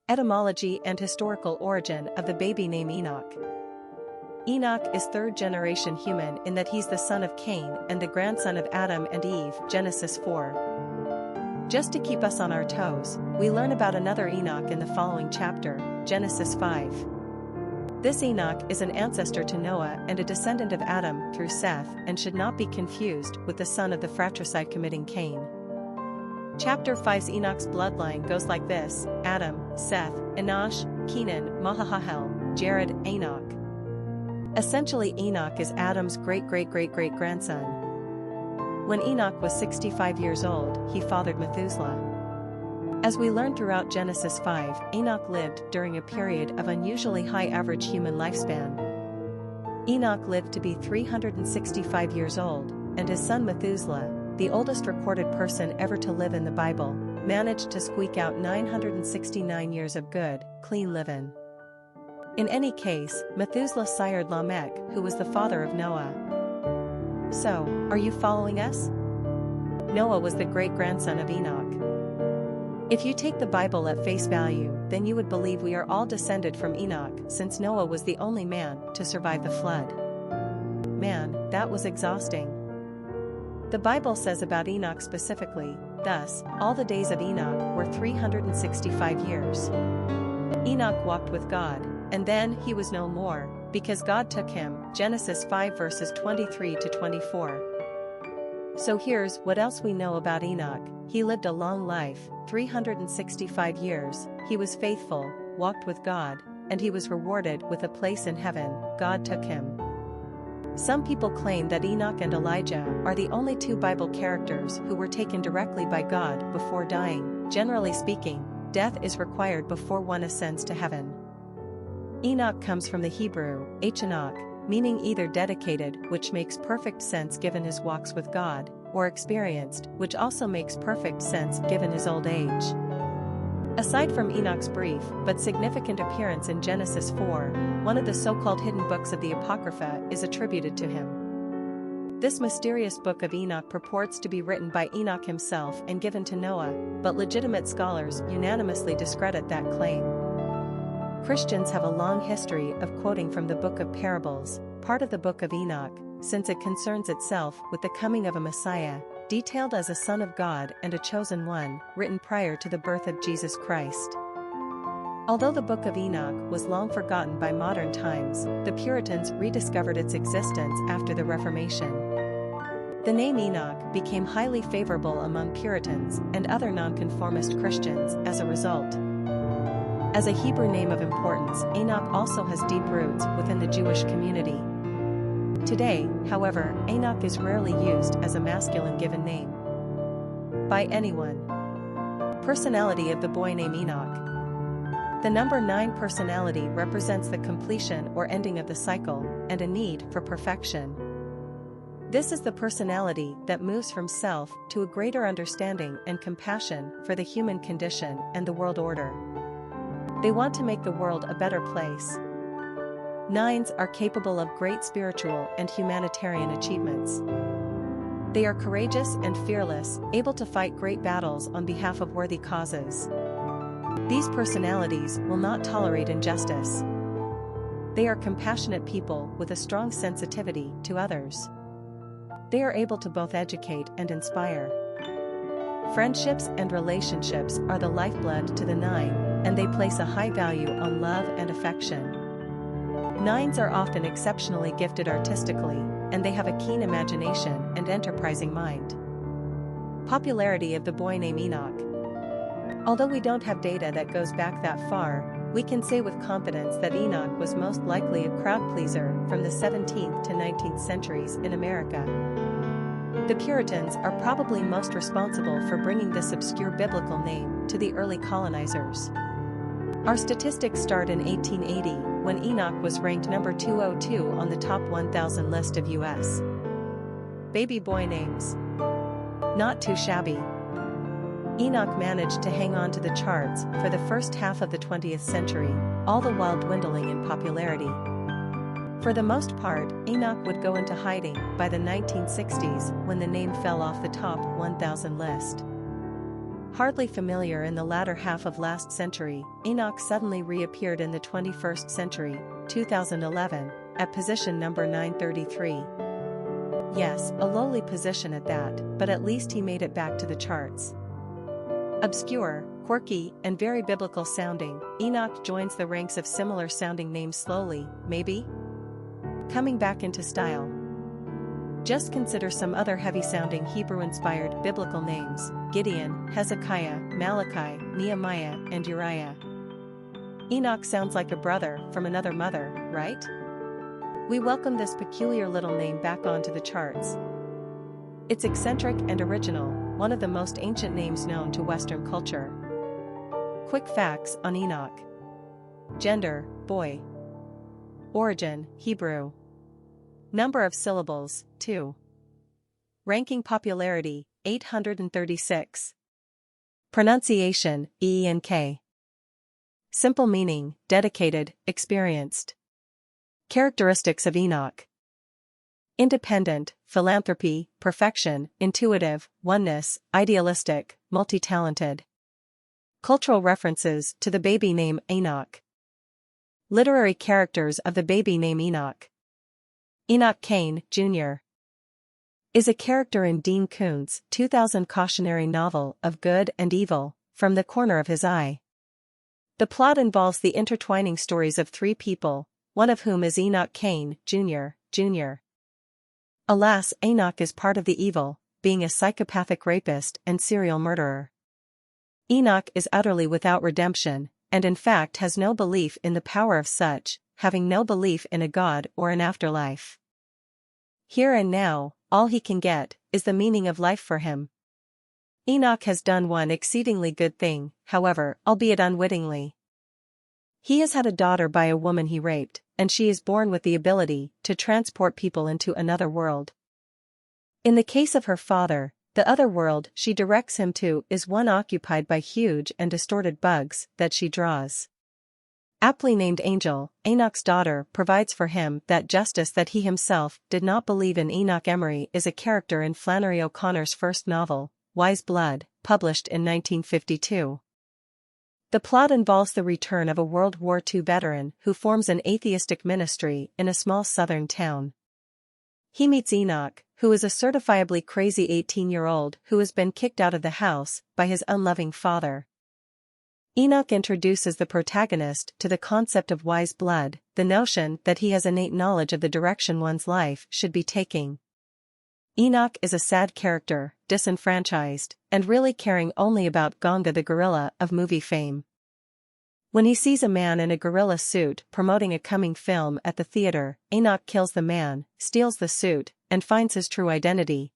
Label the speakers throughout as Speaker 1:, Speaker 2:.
Speaker 1: Etymology and historical origin of the baby name Enoch. Enoch is third-generation human in that he's the son of Cain and the grandson of Adam and Eve, Genesis 4. Just to keep us on our toes, we learn about another Enoch in the following chapter, Genesis 5. This Enoch is an ancestor to Noah and a descendant of Adam through Seth and should not be confused with the son of the fratricide-committing Cain. Chapter 5's Enoch's bloodline goes like this: Adam, Seth, Enosh, Kenan, Mahahahel, Jared, Enoch. Essentially, Enoch is Adam's great-great-great-great-grandson. When Enoch was 65 years old, he fathered Methuselah. As we learn throughout Genesis 5, Enoch lived during a period of unusually high average human lifespan. Enoch lived to be 365 years old, and his son Methuselah, the oldest recorded person ever to live in the Bible, managed to squeak out 969 years of good, clean living. In any case, Methuselah sired Lamech, who was the father of Noah. So, are you following us? Noah was the great-grandson of Enoch. If you take the Bible at face value, then you would believe we are all descended from Enoch, since Noah was the only man to survive the flood. Man, that was exhausting. The Bible says about Enoch specifically, thus, all the days of Enoch were 365 years. Enoch walked with God, and then he was no more, because God took him, Genesis 5 verses 23 to 24. So here's what else we know about Enoch: he lived a long life, 365 years, he was faithful, walked with God, and he was rewarded with a place in heaven. God took him. Some people claim that Enoch and Elijah are the only two Bible characters who were taken directly by God before dying. Generally speaking, death is required before one ascends to heaven. Enoch comes from the Hebrew, Enoch, meaning either dedicated, which makes perfect sense given his walks with God, or experienced, which also makes perfect sense given his old age. Aside from Enoch's brief but significant appearance in Genesis 4, one of the so-called hidden books of the Apocrypha is attributed to him. This mysterious book of Enoch purports to be written by Enoch himself and given to Noah, but legitimate scholars unanimously discredit that claim. Christians have a long history of quoting from the Book of Parables, part of the Book of Enoch, since it concerns itself with the coming of a Messiah, detailed as a Son of God and a chosen one, written prior to the birth of Jesus Christ. Although the Book of Enoch was long forgotten by modern times, the Puritans rediscovered its existence after the Reformation. The name Enoch became highly favorable among Puritans and other nonconformist Christians as a result. As a Hebrew name of importance, Enoch also has deep roots within the Jewish community. Today, however, Enoch is rarely used as a masculine given name by anyone. Personality of the boy named Enoch. The number 9 personality represents the completion or ending of the cycle, and a need for perfection. This is the personality that moves from self to a greater understanding and compassion for the human condition and the world order. They want to make the world a better place. 9s are capable of great spiritual and humanitarian achievements. They are courageous and fearless, able to fight great battles on behalf of worthy causes. These personalities will not tolerate injustice. They are compassionate people with a strong sensitivity to others. They are able to both educate and inspire. Friendships and relationships are the lifeblood to the 9, and they place a high value on love and affection. 9s are often exceptionally gifted artistically, and they have a keen imagination and enterprising mind. Popularity of the boy named Enoch. Although we don't have data that goes back that far, we can say with confidence that Enoch was most likely a crowd pleaser from the 17th to 19th centuries in America. The Puritans are probably most responsible for bringing this obscure biblical name to the early colonizers. Our statistics start in 1880, when Enoch was ranked number 202 on the top 1,000 list of U.S. baby boy names. Not too shabby. Enoch managed to hang on to the charts for the first half of the 20th century, all the while dwindling in popularity. For the most part, Enoch would go into hiding by the 1960s when the name fell off the top 1,000 list. Hardly familiar in the latter half of last century, Enoch suddenly reappeared in the 21st century, 2011, at position number 933. Yes, a lowly position at that, but at least he made it back to the charts. Obscure, quirky, and very biblical sounding, Enoch joins the ranks of similar sounding names slowly, maybe? Coming back into style. Just consider some other heavy-sounding Hebrew-inspired biblical names: Gideon, Hezekiah, Malachi, Nehemiah, and Uriah. Enoch sounds like a brother from another mother, right? We welcome this peculiar little name back onto the charts. It's eccentric and original, one of the most ancient names known to Western culture. Quick facts on Enoch. Gender, boy. Origin, Hebrew. Number of syllables, 2. Ranking popularity, 836. Pronunciation, E-N-K. Simple meaning, dedicated, experienced. Characteristics of Enoch. Independent, philanthropy, perfection, intuitive, oneness, idealistic, multi-talented. Cultural references to the baby name Enoch. Literary characters of the baby name Enoch. Enoch Cain, Jr. is a character in Dean Koontz' 2000 cautionary novel of good and evil, From the Corner of His Eye. The plot involves the intertwining stories of 3 people, one of whom is Enoch Cain, Jr. Alas, Enoch is part of the evil, being a psychopathic rapist and serial murderer. Enoch is utterly without redemption, and in fact has no belief in the power of such, having no belief in a God or an afterlife. Here and now, all he can get is the meaning of life for him. Enoch has done one exceedingly good thing, however, albeit unwittingly. He has had a daughter by a woman he raped, and she is born with the ability to transport people into another world. In the case of her father, the other world she directs him to is one occupied by huge and distorted bugs that she draws. Aptly named Angel, Enoch's daughter provides for him that justice that he himself did not believe in. Enoch Emery is a character in Flannery O'Connor's first novel, Wise Blood, published in 1952. The plot involves the return of a World War II veteran who forms an atheistic ministry in a small southern town. He meets Enoch, who is a certifiably crazy 18-year-old who has been kicked out of the house by his unloving father. Enoch introduces the protagonist to the concept of wise blood, the notion that he has innate knowledge of the direction one's life should be taking. Enoch is a sad character, disenfranchised, and really caring only about Gonga the gorilla of movie fame. When he sees a man in a gorilla suit promoting a coming film at the theater, Enoch kills the man, steals the suit, and finds his true identity.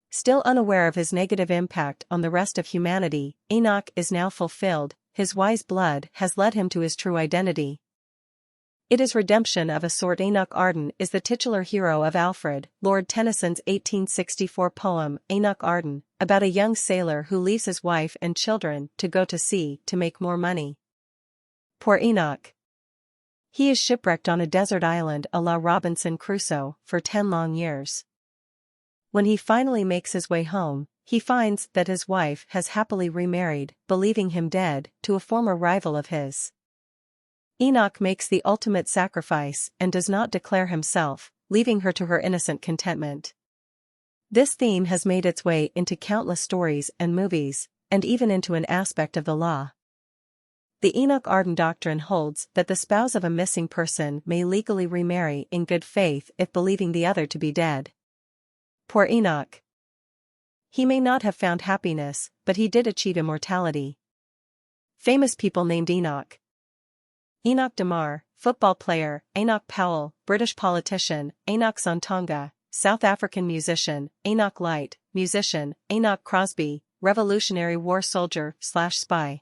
Speaker 1: Still unaware of his negative impact on the rest of humanity, Enoch is now fulfilled, his wise blood has led him to his true identity. It is redemption of a sort. Enoch Arden is the titular hero of Alfred, Lord Tennyson's 1864 poem, Enoch Arden, about a young sailor who leaves his wife and children to go to sea to make more money. Poor Enoch. He is shipwrecked on a desert island a la Robinson Crusoe for 10 long years. When he finally makes his way home, he finds that his wife has happily remarried, believing him dead, to a former rival of his. Enoch makes the ultimate sacrifice and does not declare himself, leaving her to her innocent contentment. This theme has made its way into countless stories and movies, and even into an aspect of the law. The Enoch Arden doctrine holds that the spouse of a missing person may legally remarry in good faith if believing the other to be dead. Poor Enoch. He may not have found happiness, but he did achieve immortality. Famous people named Enoch. Enoch Damar, football player; Enoch Powell, British politician; Enoch Sontonga, South African musician; Enoch Light, musician; Enoch Crosby, Revolutionary War soldier/spy.